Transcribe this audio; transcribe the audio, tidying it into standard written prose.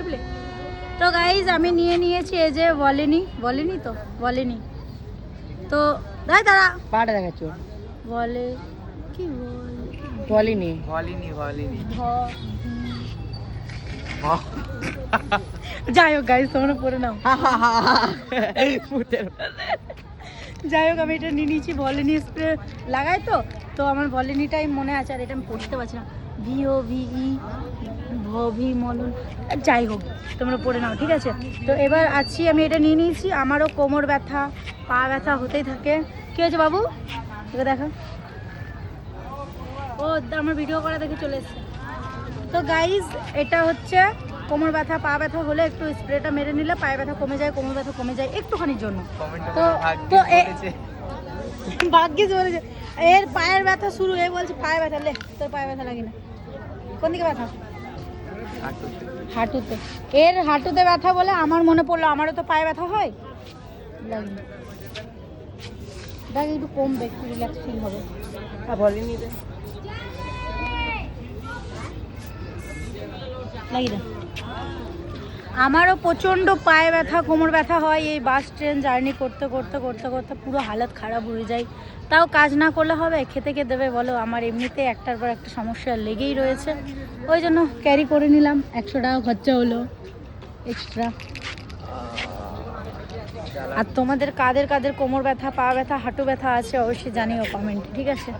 বুঝলি? তো গাইজ আমি নিয়ে নিয়েছি, এই যে বলেনি তো দাঁড়া পাটা দেখাচ্ছ বলে কি বলিনি যাই হোক গাইজ তোমরা পড়ে নাও। যাই হোক আমি এটা নিয়ে নিয়েছি, ভলিনি স্প্রে লাগাই তো আমার ভলিনিটাই মনে আছে, আর এটা আমি পড়তে পারছি না, VOVE ভি মলন, যাই হোক তোমরা পড়ে নাও, ঠিক আছে? তো এবার আছি আমি এটা নিয়ে নিয়েছি, আমারও কোমর ব্যথা পা ব্যথা হতেই থাকে। কী হয়েছে বাবু? তোকে দেখা, ও আমার ভিডিও করা দেখে চলে এসছে। তো গাইজ এটা হচ্ছে কোমর ব্যথা পা ব্যথা হলে একটু স্প্রেটা মেরে নিলে পায়ে ব্যথা কমে যায়, কোমর ব্যথা কমে যায় একটুখানির জন্য। তো ভাগ্যিস বলেছে, এর পায়ের ব্যথা শুরু, এ বলছে পায়ে ব্যথা, লে তোর পায়ে ব্যথা লাগে না। কোন দিকে ব্যথা? হাঁটুতে। এর হাঁটুতে ব্যথা বলে আমার মনে পড়লো আমারও তো পায়ে ব্যথা হয়, লাগে না। দেখ একটু কমবে, একটু রিল্যাক্স ফিল হবে। বলিনি লাগি না। আমারও প্রচণ্ড পায়ে ব্যথা কোমর ব্যথা হয়, এই বাস ট্রেন জার্নি করতে করতে করতে করতে পুরো হালত খারাপ হয়ে যায়। তাও কাজ না করলে হবে, খেতে কে দেবে বলো? আমার এমনিতে একটার পর একটা সমস্যা লেগেই রয়েছে, ওই জন্য ক্যারি করে নিলাম, 100 টাকা খরচা হলো এক্সট্রা। আর তোমাদের কাদের কাদের কোমর ব্যথা পা ব্যথা হাঁটু ব্যথা আছে অবশ্যই জানিও কমেন্টে, ঠিক আছে?